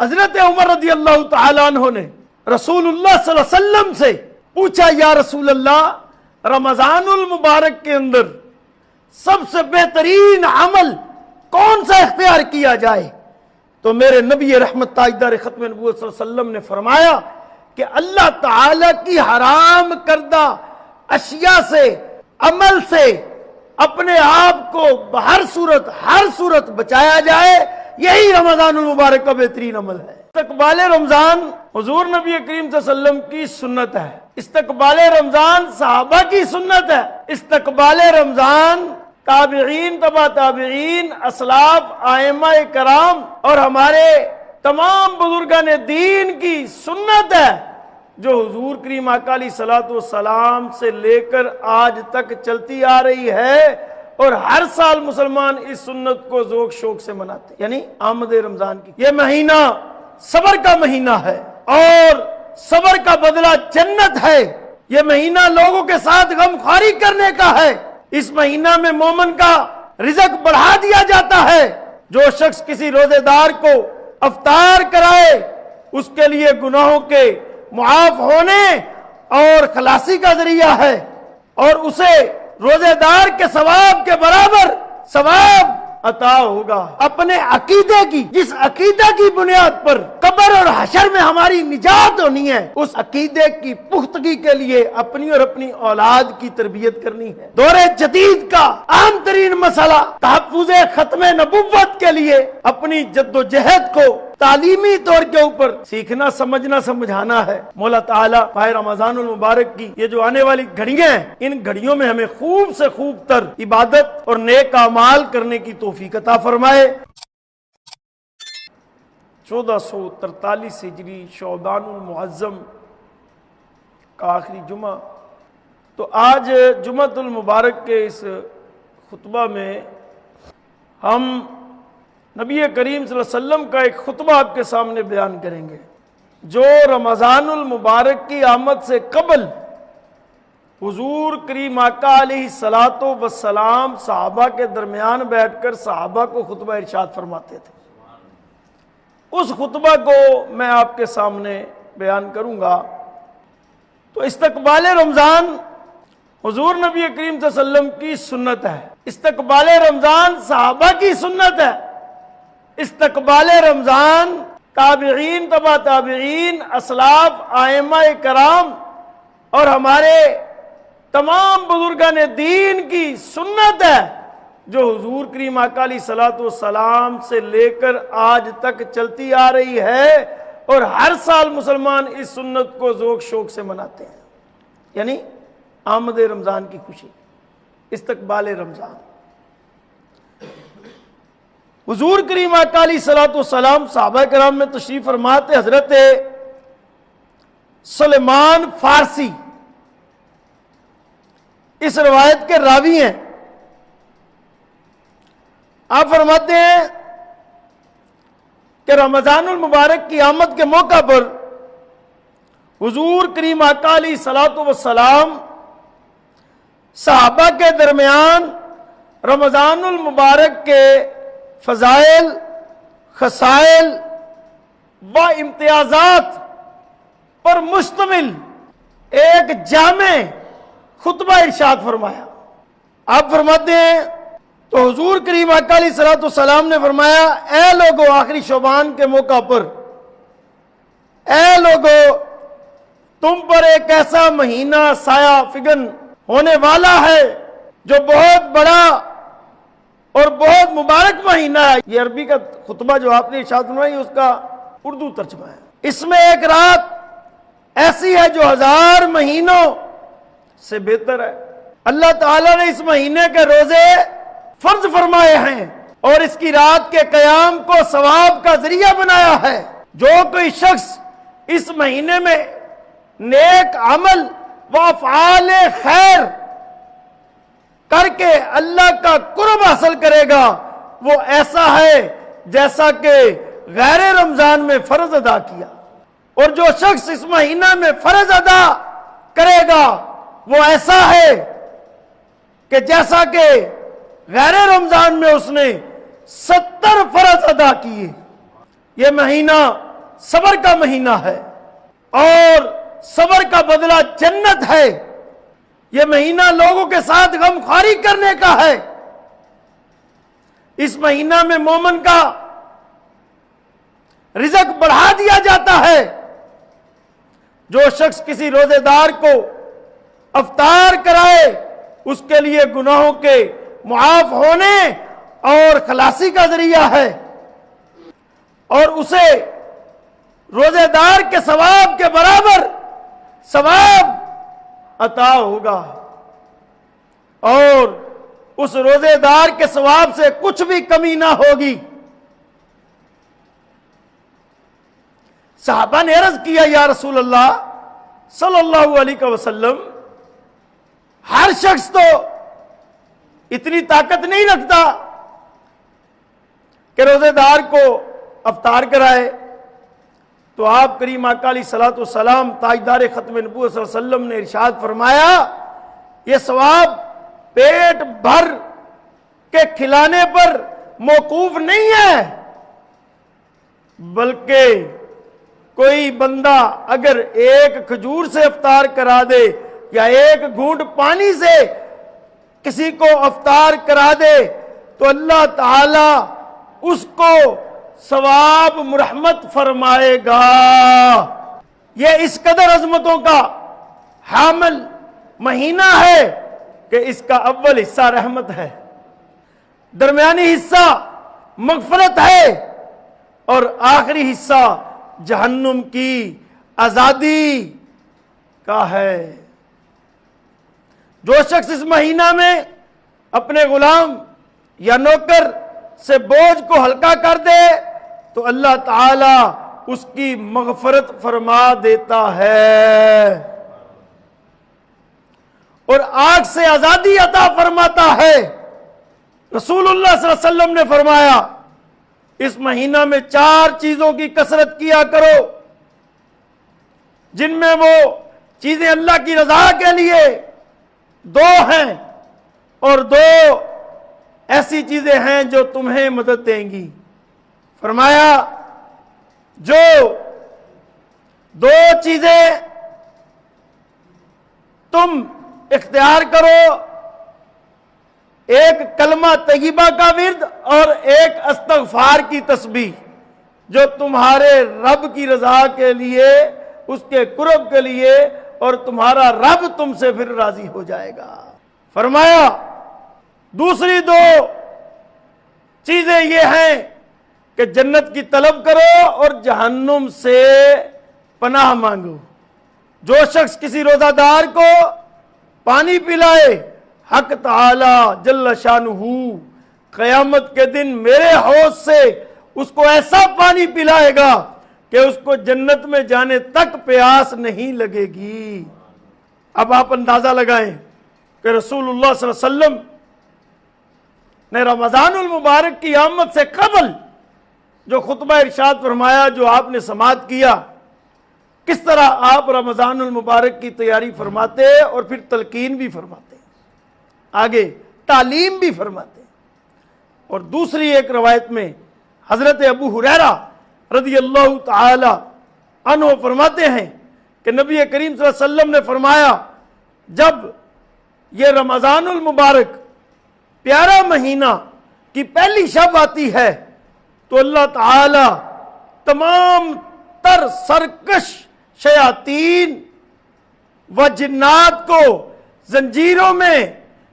حضرت عمر رضی اللہ تعالیٰ عنہ نے رسول اللہ صلی اللہ علیہ وسلم سے پوچھا، یا رسول اللہ رمضان المبارک کے اندر سب سے بہترین عمل کون سا اختیار کیا جائے؟ تو میرے نبی رحمت تاجدار ختم نبوت صلی اللہ علیہ وسلم نے فرمایا کہ اللہ تعالی کی حرام کردہ اشیاء سے، عمل سے اپنے آپ کو ہر صورت بچایا جائے، یہی رمضان المبارک کا بہترین عمل ہے۔ استقبال رمضان حضور نبی کریم صلی اللہ علیہ وسلم کی سنت ہے، استقبال رمضان صحابہ کی سنت ہے، استقبال رمضان تابعین، تبع تابعین، اسلاف، ائمہ کرام اور ہمارے تمام بزرگان دین کی سنت ہے، جو حضور کریم آقا علیہ الصلوۃ والسلام سے لے کر آج تک چلتی آ رہی ہے، اور ہر سال مسلمان اس سنت کو ذوق شوق سے مناتے ہیں۔ یعنی آمد رمضان کی یہ مہینہ صبر کا مہینہ ہے، اور صبر کا بدلہ جنت ہے۔ یہ مہینہ لوگوں کے ساتھ غم خواری کرنے کا ہے۔ اس مہینہ میں مومن کا رزق بڑھا دیا جاتا ہے۔ جو شخص کسی روزے دار کو افطار کرائے، اس کے لیے گناہوں کے معاف ہونے اور خلاصی کا ذریعہ ہے، اور اسے روزے دار کے ثواب کے برابر ثواب عطا ہوگا۔ اپنے عقیدے کی، جس عقیدے کی بنیاد پر قبر اور حشر میں ہماری نجات ہونی ہے، اس عقیدے کی پختگی کے لیے اپنی اور اپنی اولاد کی تربیت کرنی ہے۔ دور جدید کا اہم ترین مسئلہ تحفظ ختم نبوت کے لیے اپنی جد و جہد کو تعلیمی طور کے اوپر سیکھنا، سمجھنا، سمجھانا ہے۔ مولا تعالیٰ ماہ رمضان المبارک کی یہ جو آنے والی گھڑیاں ہیں، ان گھڑیوں میں ہمیں خوب سے خوب تر عبادت اور نیک اعمال کرنے کی توفیق عطا فرمائے۔ 1443 ہجری شعبان المعظم کا آخری جمعہ، تو آج جمعۃ المبارک کے اس خطبہ میں ہم نبی کریم صلی اللہ علیہ وسلم کا ایک خطبہ آپ کے سامنے بیان کریں گے، جو رمضان المبارک کی آمد سے قبل حضور کریم آقا علیہ الصلوۃ والسلام صحابہ کے درمیان بیٹھ کر صحابہ کو خطبہ ارشاد فرماتے تھے۔ اس خطبہ کو میں آپ کے سامنے بیان کروں گا۔ تو استقبال رمضان حضور نبی کریم صلی اللہ علیہ وسلم کی سنت ہے، استقبال رمضان صحابہ کی سنت ہے، استقبال رمضان تابعین، تبع تابعین، اسلاف، ائمہ کرام اور ہمارے تمام بزرگان دین کی سنت ہے، جو حضور کریم آقا علیہ الصلوۃ والسلام سے لے کر آج تک چلتی آ رہی ہے، اور ہر سال مسلمان اس سنت کو ذوق شوق سے مناتے ہیں۔ یعنی آمد رمضان کی خوشی، استقبال رمضان۔ حضور کریم آقا علیہ الصلوۃ والسلام صحابہ کرام میں تشریف فرماتے، حضرت سلیمان فارسی اس روایت کے راوی ہیں۔ آپ فرماتے ہیں کہ رمضان المبارک کی آمد کے موقع پر حضور کریم آقا علیہ الصلوۃ والسلام صحابہ کے درمیان رمضان المبارک کے فضائل، خصائل و امتیازات پر مشتمل ایک جامع خطبہ ارشاد فرمایا۔ آپ فرماتے ہیں تو حضور کریم آقا علیہ الصلوۃ والسلام نے فرمایا، اے لوگو، آخری شعبان کے موقع پر، اے لوگو، تم پر ایک ایسا مہینہ سایہ فگن ہونے والا ہے جو بہت بڑا اور بہت مبارک مہینہ ہے۔ یہ عربی کا خطبہ جو آپ نے ارشاد فرمایا، اس کا اردو ترجمہ ہے۔ اس میں ایک رات ایسی ہے جو 1000 مہینوں سے بہتر ہے۔ اللہ تعالیٰ نے اس مہینے کے روزے فرض فرمائے ہیں، اور اس کی رات کے قیام کو ثواب کا ذریعہ بنایا ہے۔ جو کوئی شخص اس مہینے میں نیک عمل و افعال خیر کر کے اللہ کا قرب حاصل کرے گا، وہ ایسا ہے جیسا کہ غیر رمضان میں فرض ادا کیا، اور جو شخص اس مہینہ میں فرض ادا کرے گا وہ ایسا ہے کہ جیسا کہ غیر رمضان میں اس نے 70 فرض ادا کیے۔ یہ مہینہ صبر کا مہینہ ہے اور صبر کا بدلہ جنت ہے۔ یہ مہینہ لوگوں کے ساتھ غم خواری کرنے کا ہے۔ اس مہینہ میں مومن کا رزق بڑھا دیا جاتا ہے۔ جو شخص کسی روزے دار کو افطار کرائے اس کے لیے گناہوں کے معاف ہونے اور خلاصی کا ذریعہ ہے، اور اسے روزے دار کے ثواب کے برابر ثواب عطا ہوگا، اور اس روزے دار کے ثواب سے کچھ بھی کمی نہ ہوگی۔ صحابہ نے عرض کیا یا رسول اللہ صلی اللہ علیہ وسلم، ہر شخص تو اتنی طاقت نہیں رکھتا کہ روزے دار کو افطار کرائے۔ تو آپ کریم آقا علیہ الصلوۃ والسلام تاجدار ختم نبوت صلی اللہ علیہ وسلم نے ارشاد فرمایا، یہ ثواب پیٹ بھر کے کھلانے پر موقوف نہیں ہے، بلکہ کوئی بندہ اگر ایک کھجور سے افطار کرا دے یا ایک گھونٹ پانی سے کسی کو افطار کرا دے تو اللہ تعالی اس کو ثواب مرحمت فرمائے گا۔ یہ اس قدر عظمتوں کا حامل مہینہ ہے کہ اس کا اول حصہ رحمت ہے، درمیانی حصہ مغفرت ہے، اور آخری حصہ جہنم کی آزادی کا ہے۔ جو شخص اس مہینہ میں اپنے غلام یا نوکر سے بوجھ کو ہلکا کر دے تو اللہ تعالی اس کی مغفرت فرما دیتا ہے اور آگ سے آزادی عطا فرماتا ہے۔ رسول اللہ صلی اللہ علیہ وسلم نے فرمایا، اس مہینہ میں 4 چیزوں کی کثرت کیا کرو جن میں وہ چیزیں اللہ کی رضا کے لیے 2 ہیں اور 2 ایسی چیزیں ہیں جو تمہیں مدد دیں گی۔ فرمایا جو 2 چیزیں تم اختیار کرو، ایک کلمہ طیبہ کا ورد اور ایک استغفار کی تسبیح، جو تمہارے رب کی رضا کے لیے، اس کے قرب کے لیے، اور تمہارا رب تم سے پھر راضی ہو جائے گا۔ فرمایا دوسری 2 چیزیں یہ ہیں کہ جنت کی طلب کرو اور جہنم سے پناہ مانگو۔ جو شخص کسی روزہ دار کو پانی پلائے، حق تعالی جل شانہ قیامت کے دن میرے حوض سے اس کو ایسا پانی پلائے گا کہ اس کو جنت میں جانے تک پیاس نہیں لگے گی۔ اب آپ اندازہ لگائیں کہ رسول اللہ صلی اللہ علیہ وسلم نے رمضان المبارک کی آمد سے قبل جو خطبہ ارشاد فرمایا، جو آپ نے سماعت کیا، کس طرح آپ رمضان المبارک کی تیاری فرماتے اور پھر تلقین بھی فرماتے، آگے تعلیم بھی فرماتے۔ اور دوسری ایک روایت میں حضرت ابو ہریرہ رضی اللہ تعالی عنہ فرماتے ہیں کہ نبی کریم صلی اللہ علیہ وسلم نے فرمایا، جب یہ رمضان المبارک پیارا مہینہ کی پہلی شب آتی ہے تو اللہ تعالی تمام تر سرکش شیاطین و جنات کو زنجیروں میں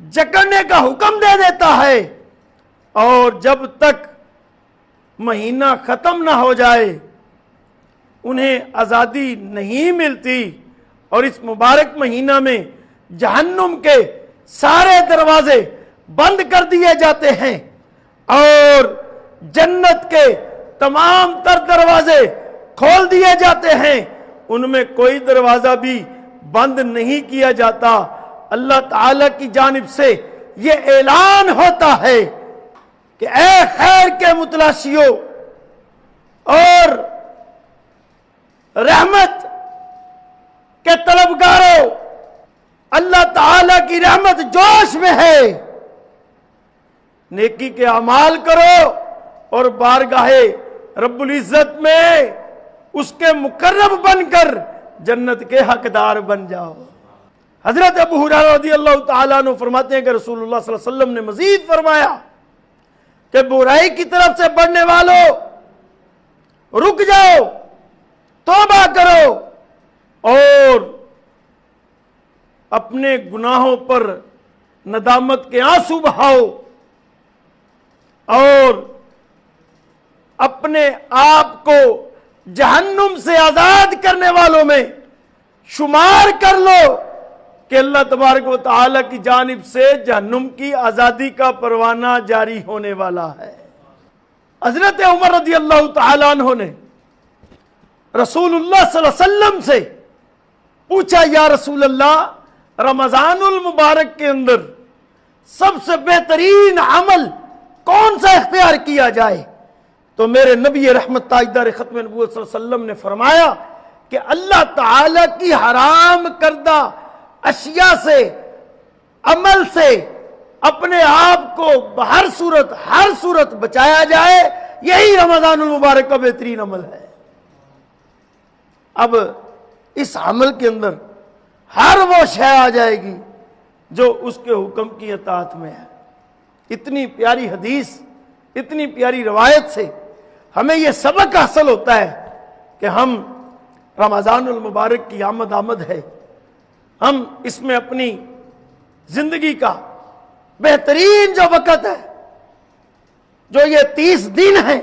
جکڑنے کا حکم دے دیتا ہے، اور جب تک مہینہ ختم نہ ہو جائے انہیں آزادی نہیں ملتی، اور اس مبارک مہینہ میں جہنم کے سارے دروازے بند کر دیے جاتے ہیں اور جنت کے تمام تر دروازے کھول دیے جاتے ہیں، ان میں کوئی دروازہ بھی بند نہیں کیا جاتا۔ اللہ تعالی کی جانب سے یہ اعلان ہوتا ہے کہ اے خیر کے متلاشیوں اور رحمت کے طلبگاروں، اللہ تعالی کی رحمت جوش میں ہے، نیکی کے اعمال کرو اور بارگاہ رب العزت میں اس کے مقرب بن کر جنت کے حقدار بن جاؤ۔ حضرت ابو ہریرہ رضی اللہ تعالیٰ عنہ فرماتے ہیں کہ رسول اللہ صلی اللہ علیہ وسلم نے مزید فرمایا کہ برائی کی طرف سے بڑھنے والوں رک جاؤ، توبہ کرو اور اپنے گناہوں پر ندامت کے آنسو بہاؤ اور اپنے آپ کو جہنم سے آزاد کرنے والوں میں شمار کر لو کہ اللہ تبارک و تعالی کی جانب سے جہنم کی آزادی کا پروانہ جاری ہونے والا ہے۔ حضرت عمر رضی اللہ تعالیٰ عنہ نے رسول اللہ صلی اللہ علیہ وسلم سے پوچھا، یا رسول اللہ، رمضان المبارک کے اندر سب سے بہترین عمل کون سا اختیار کیا جائے؟ تو میرے نبی رحمت تاجدار ختم نبوت صلی اللہ علیہ وسلم نے فرمایا کہ اللہ تعالی کی حرام کردہ اشیاء سے، عمل سے اپنے آپ کو ہر صورت بچایا جائے، یہی رمضان المبارک کا بہترین عمل ہے۔ اب اس عمل کے اندر ہر وہ شے آ جائے گی جو اس کے حکم کی اطاعت میں ہے۔ اتنی پیاری حدیث، اتنی پیاری روایت سے ہمیں یہ سبق حاصل ہوتا ہے کہ ہم رمضان المبارک کی آمد ہے، ہم اس میں اپنی زندگی کا بہترین جو وقت ہے، جو یہ 30 دن ہیں،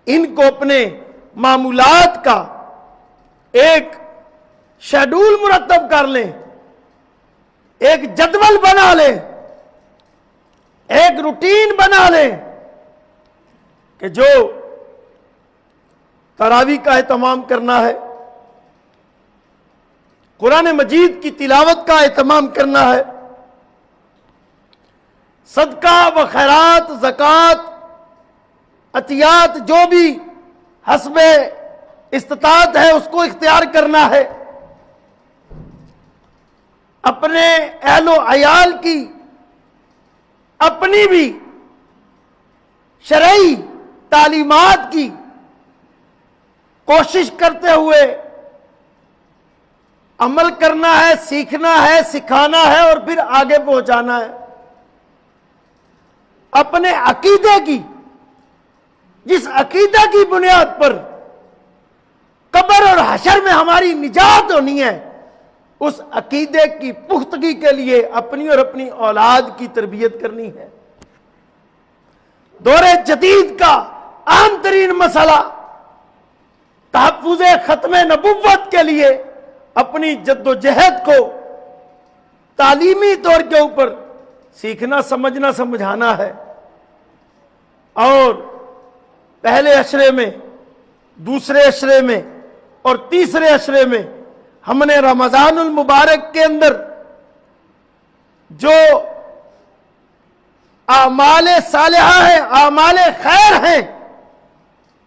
ان کو اپنے معمولات کا ایک شیڈول مرتب کر لیں، ایک جدول بنا لیں، ایک روٹین بنا لیں کہ جو تراویح کا اہتمام کرنا ہے، قرآن مجید کی تلاوت کا اہتمام کرنا ہے، صدقہ و خیرات، زکوٰۃ، عطیات جو بھی حسب استطاعت ہے اس کو اختیار کرنا ہے، اپنے اہل و عیال کی، اپنی بھی شرعی تعلیمات کی کوشش کرتے ہوئے عمل کرنا ہے، سیکھنا ہے، سکھانا ہے اور پھر آگے پہنچانا ہے۔ اپنے عقیدے کی، جس عقیدہ کی بنیاد پر قبر اور حشر میں ہماری نجات ہونی ہے، اس عقیدے کی پختگی کے لیے اپنی اور اپنی اولاد کی تربیت کرنی ہے۔ دور جدید کا اہم ترین مسئلہ تحفظ ختم نبوت کے لیے اپنی جد و جہد کو تعلیمی طور کے اوپر سیکھنا، سمجھنا، سمجھانا ہے۔ اور پہلے عشرے میں، دوسرے عشرے میں اور تیسرے عشرے میں ہم نے رمضان المبارک کے اندر جو اعمال صالحہ ہیں، اعمال خیر ہیں،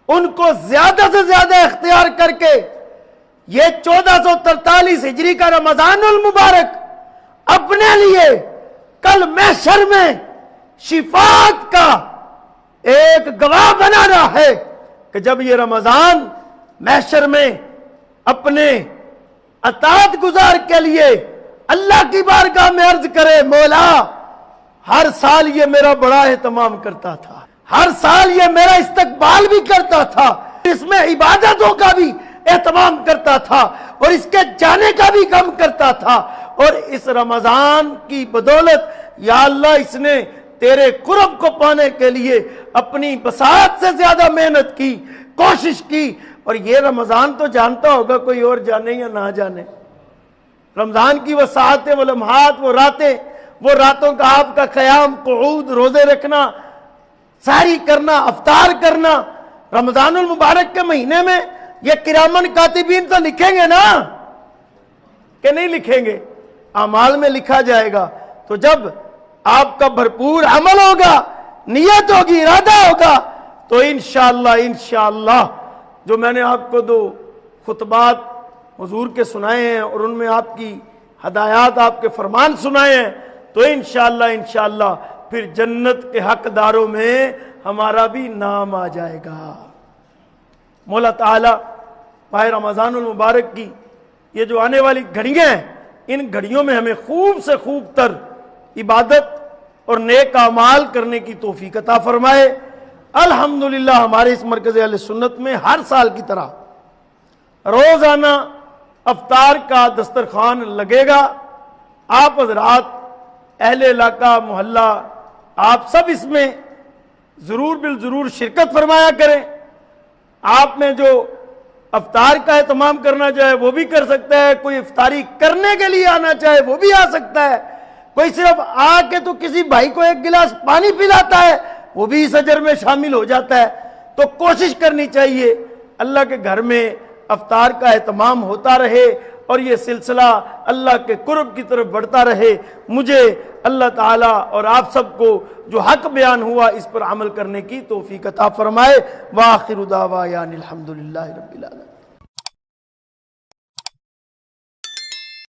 ان کو زیادہ سے زیادہ اختیار کر کے یہ 1443 ہجری کا رمضان المبارک اپنے لیے کل محشر میں شفاعت کا ایک گواہ بنانا ہے کہ جب یہ رمضان محشر میں اپنے اطاعت گزار کے لیے اللہ کی بارگاہ میں عرض کرے، مولا ہر سال یہ میرا بڑا اہتمام کرتا تھا، ہر سال یہ میرا استقبال بھی کرتا تھا، اس میں عبادتوں کا بھی اہتمام کرتا تھا اور اس کے جانے کا بھی کم کرتا تھا، اور اس رمضان کی بدولت یا اللہ اس نے تیرے قرب کو پانے کے لیے اپنی بساط سے زیادہ محنت کی، کوشش کی۔ اور یہ رمضان تو جانتا ہوگا، کوئی اور جانے یا نہ جانے، رمضان کی وہ ساعتیں، وہ لمحات، وہ راتیں، وہ راتوں کا آپ کا قیام، قعود، روزے رکھنا، سحری کرنا، افطار کرنا، رمضان المبارک کے مہینے میں یہ کرامن کاتبین تو لکھیں گے نا کہ نہیں لکھیں گے؟ اعمال میں لکھا جائے گا۔ تو جب آپ کا بھرپور عمل ہوگا، نیت ہوگی، ارادہ ہوگا، تو انشاءاللہ جو میں نے آپ کو 2 خطبات حضور کے سنائے ہیں اور ان میں آپ کی ہدایات، آپ کے فرمان سنائے ہیں، تو انشاءاللہ پھر جنت کے حقداروں میں ہمارا بھی نام آ جائے گا۔ مولا تعالی ماہ رمضان المبارک کی یہ جو آنے والی گھڑیاں ہیں، ان گھڑیوں میں ہمیں خوب سے خوب تر عبادت اور نیک اعمال کرنے کی توفیق عطا فرمائے۔ الحمدللہ ہمارے اس مرکز اہل سنت میں ہر سال کی طرح روزانہ افطار کا دسترخوان لگے گا۔ آپ حضرات اہل علاقہ محلہ آپ سب اس میں ضرور بالضرور شرکت فرمایا کریں۔ آپ میں جو افطار کا اہتمام کرنا چاہے وہ بھی کر سکتا ہے، کوئی افطاری کرنے کے لیے آنا چاہے وہ بھی آ سکتا ہے، کوئی صرف آ کے تو کسی بھائی کو ایک گلاس پانی پلاتا ہے وہ بھی اس اجر میں شامل ہو جاتا ہے۔ تو کوشش کرنی چاہیے اللہ کے گھر میں افطار کا اہتمام ہوتا رہے اور یہ سلسلہ اللہ کے قرب کی طرف بڑھتا رہے۔ مجھے اللہ تعالیٰ اور آپ سب کو جو حق بیان ہوا اس پر عمل کرنے کی توفیق عطا فرمائے۔ وآخر دعوانا الحمدللہ رب العالمین۔